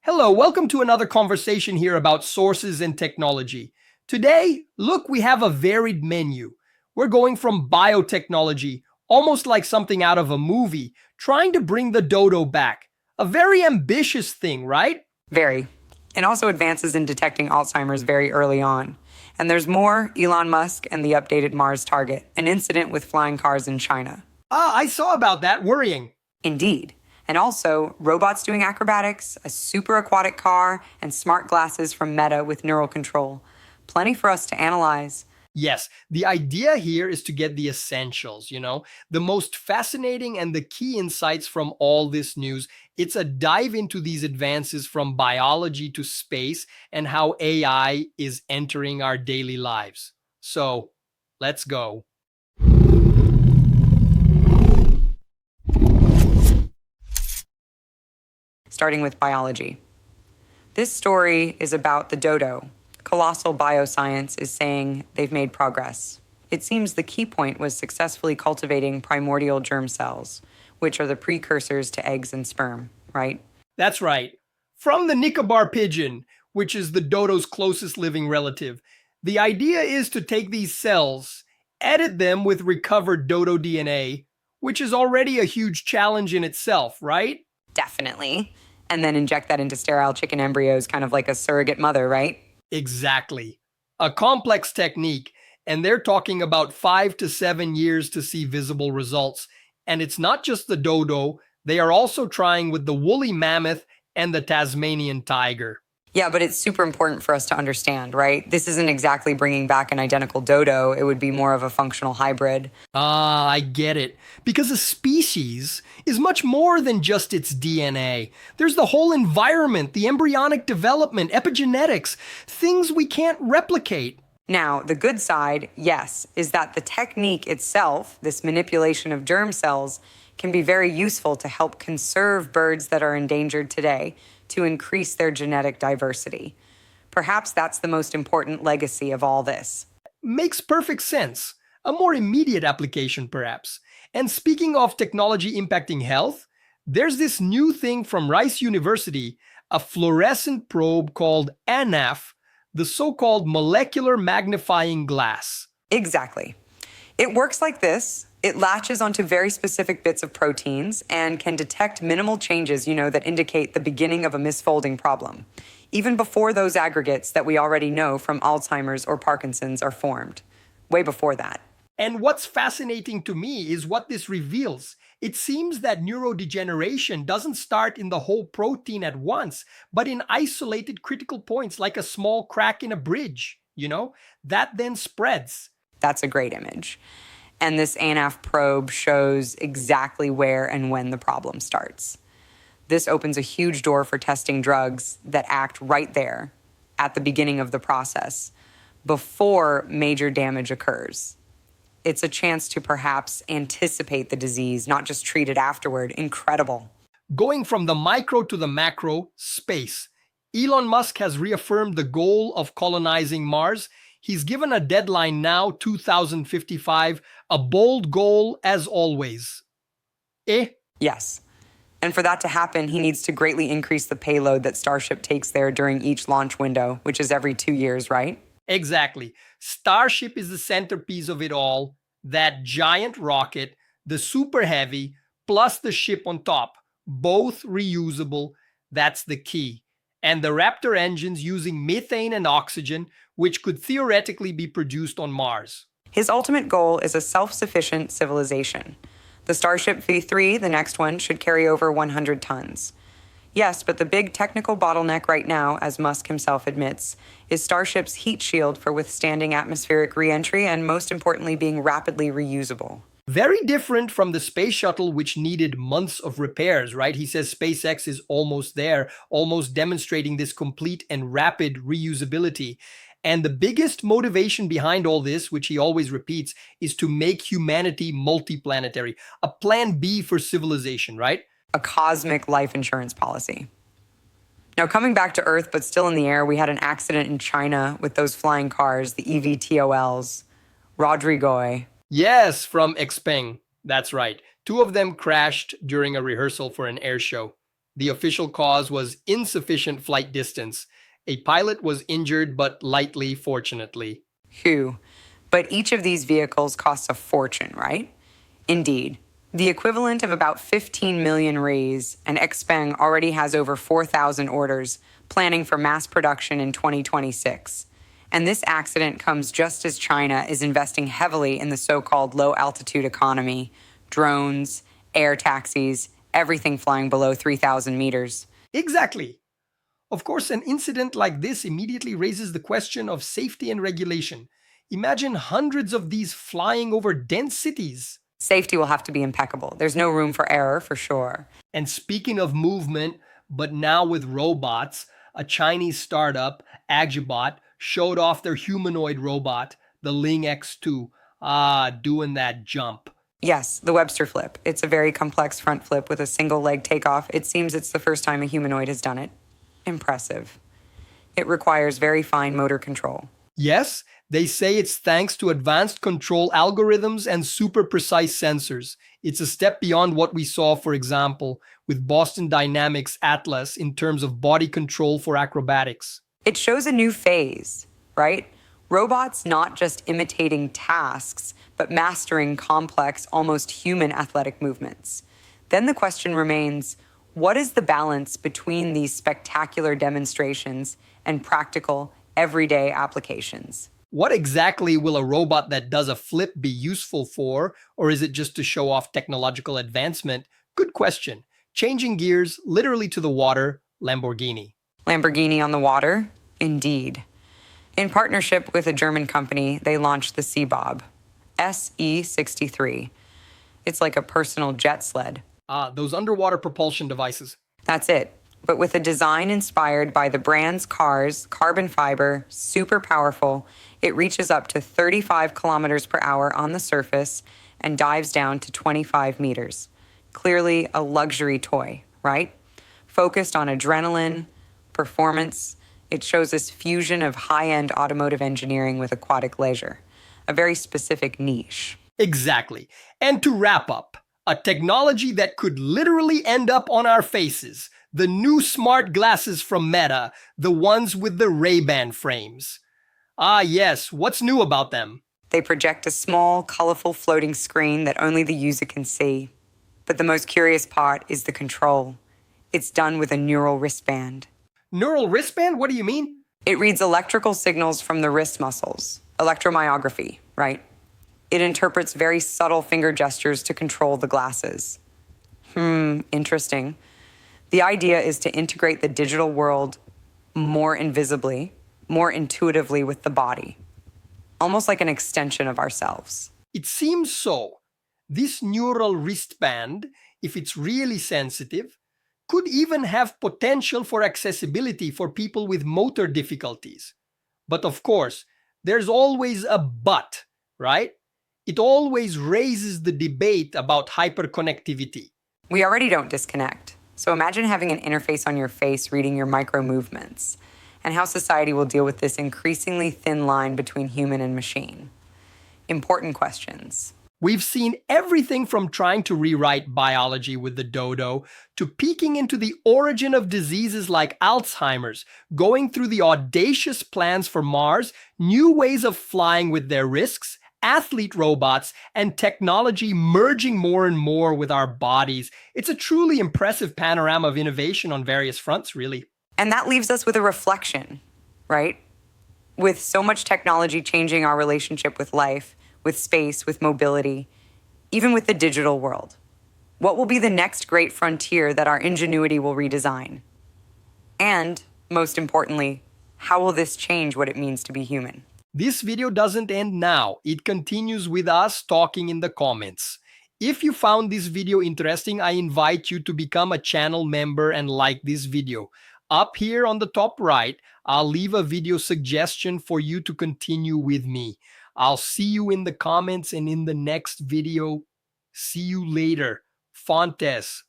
Hello, welcome to another conversation here about sources and technology. Today, look, we have a varied menu. We're going from biotechnology, almost like something out of a movie, trying to bring the dodo back. A very ambitious thing, right? Very. And also advances in detecting Alzheimer's very early on. And there's more Elon Musk and the updated Mars target, an incident with flying cars in China. I saw about that. Worrying. Indeed. And also robots doing acrobatics, a super aquatic car, and smart glasses from Meta with neural control. Plenty for us to analyze. Yes, the idea here is to get the essentials, the most fascinating and the key insights from all this news. It's a dive into these advances from biology to space and how AI is entering our daily lives. So, let's go. Starting with biology. This story is about the dodo. Colossal Bioscience is saying they've made progress. It seems the key point was successfully cultivating primordial germ cells, which are the precursors to eggs and sperm, right? That's right. From the Nicobar pigeon, which is the dodo's closest living relative, the idea is to take these cells, edit them with recovered dodo DNA, which is already a huge challenge in itself, right? Definitely. And then inject that into sterile chicken embryos, kind of like a surrogate mother, right? Exactly. A complex technique, and they're talking about 5 to 7 years to see visible results. And it's not just the dodo, they are also trying with the woolly mammoth and the Tasmanian tiger. Yeah, but it's super important for us to understand, right? This isn't exactly bringing back an identical dodo. It would be more of a functional hybrid. I get it. Because a species is much more than just its DNA. There's the whole environment, the embryonic development, epigenetics, things we can't replicate. Now, the good side, yes, is that the technique itself, this manipulation of germ cells, can be very useful to help conserve birds that are endangered today, to increase their genetic diversity. Perhaps that's the most important legacy of all this. Makes perfect sense. A more immediate application, perhaps. And speaking of technology impacting health, there's this new thing from Rice University, a fluorescent probe called ANAF, the so-called molecular magnifying glass. Exactly. It works like this. It latches onto very specific bits of proteins and can detect minimal changes, that indicate the beginning of a misfolding problem, even before those aggregates that we already know from Alzheimer's or Parkinson's are formed, way before that. And what's fascinating to me is what this reveals. It seems that neurodegeneration doesn't start in the whole protein at once, but in isolated critical points like a small crack in a bridge, that then spreads. That's a great image. And this ANAF probe shows exactly where and when the problem starts. This opens a huge door for testing drugs that act right there at the beginning of the process, before major damage occurs. It's a chance to perhaps anticipate the disease, not just treat it afterward. Incredible. Going from the micro to the macro, space. Elon Musk has reaffirmed the goal of colonizing Mars. He's given a deadline now, 2055, a bold goal as always. Yes. And for that to happen, he needs to greatly increase the payload that Starship takes there during each launch window, which is every 2 years, right? Exactly. Starship is the centerpiece of it all. That giant rocket, the super heavy, plus the ship on top, both reusable. That's the key. And the Raptor engines using methane and oxygen, which could theoretically be produced on Mars. His ultimate goal is a self-sufficient civilization. The Starship V3, the next one, should carry over 100 tons. Yes, but the big technical bottleneck right now, as Musk himself admits, is Starship's heat shield for withstanding atmospheric re-entry and, most importantly, being rapidly reusable. Very different from the space shuttle, which needed months of repairs, right? He says SpaceX is almost there, almost demonstrating this complete and rapid reusability. And the biggest motivation behind all this, which he always repeats, is to make humanity multiplanetary, a plan B for civilization, right? A cosmic life insurance policy. Now, coming back to Earth, but still in the air, we had an accident in China with those flying cars, the eVTOLs. Rodrigo. Yes, from Xpeng. That's right. 2 of them crashed during a rehearsal for an air show. The official cause was insufficient flight distance. A pilot was injured, but lightly, fortunately. Phew. But each of these vehicles costs a fortune, right? Indeed. The equivalent of about 15 million reais, and Xpeng already has over 4,000 orders, planning for mass production in 2026. And this accident comes just as China is investing heavily in the so-called low-altitude economy, drones, air taxis, everything flying below 3,000 meters. Exactly. Of course, an incident like this immediately raises the question of safety and regulation. Imagine hundreds of these flying over dense cities. Safety will have to be impeccable. There's no room for error, for sure. And speaking of movement, but now with robots, a Chinese startup, Agibot, showed off their humanoid robot, the Ling X2, doing that jump. Yes, the Webster flip. It's a very complex front flip with a single leg takeoff. It seems it's the first time a humanoid has done it. Impressive. It requires very fine motor control. Yes, they say it's thanks to advanced control algorithms and super precise sensors. It's a step beyond what we saw, for example, with Boston Dynamics Atlas in terms of body control for acrobatics. It shows a new phase, right? Robots not just imitating tasks, but mastering complex, almost human athletic movements. Then the question remains, what is the balance between these spectacular demonstrations and practical, everyday applications? What exactly will a robot that does a flip be useful for, or is it just to show off technological advancement? Good question. Changing gears, literally to the water, Lamborghini. Lamborghini on the water? Indeed. In partnership with a German company, they launched the Seabob, SE63. It's like a personal jet sled. Those underwater propulsion devices. That's it. But with a design inspired by the brand's cars, carbon fiber, super powerful, it reaches up to 35 kilometers per hour on the surface and dives down to 25 meters. Clearly a luxury toy, right? Focused on adrenaline, performance, it shows this fusion of high-end automotive engineering with aquatic leisure, a very specific niche. Exactly. And to wrap up, a technology that could literally end up on our faces. The new smart glasses from Meta, the ones with the Ray-Ban frames. Yes, what's new about them? They project a small, colorful floating screen that only the user can see. But the most curious part is the control. It's done with a neural wristband. Neural wristband? What do you mean? It reads electrical signals from the wrist muscles, electromyography, right? It interprets very subtle finger gestures to control the glasses. Interesting. The idea is to integrate the digital world more invisibly, more intuitively with the body, almost like an extension of ourselves. It seems so. This neural wristband, if it's really sensitive, could even have potential for accessibility for people with motor difficulties. But of course, there's always a but, right? It always raises the debate about hyperconnectivity. We already don't disconnect. So imagine having an interface on your face reading your micro movements, and how society will deal with this increasingly thin line between human and machine. Important questions. We've seen everything from trying to rewrite biology with the dodo, to peeking into the origin of diseases like Alzheimer's, going through the audacious plans for Mars, new ways of flying with their risks, athlete robots, and technology merging more and more with our bodies. It's a truly impressive panorama of innovation on various fronts, really. And that leaves us with a reflection, right? With so much technology changing our relationship with life, with space, with mobility, even with the digital world. What will be the next great frontier that our ingenuity will redesign? And, most importantly, how will this change what it means to be human? This video doesn't end now. It continues with us talking in the comments. If you found this video interesting, I invite you to become a channel member and like this video. Up here on the top right, I'll leave a video suggestion for you to continue with me. I'll see you in the comments and in the next video. See you later. Fontes.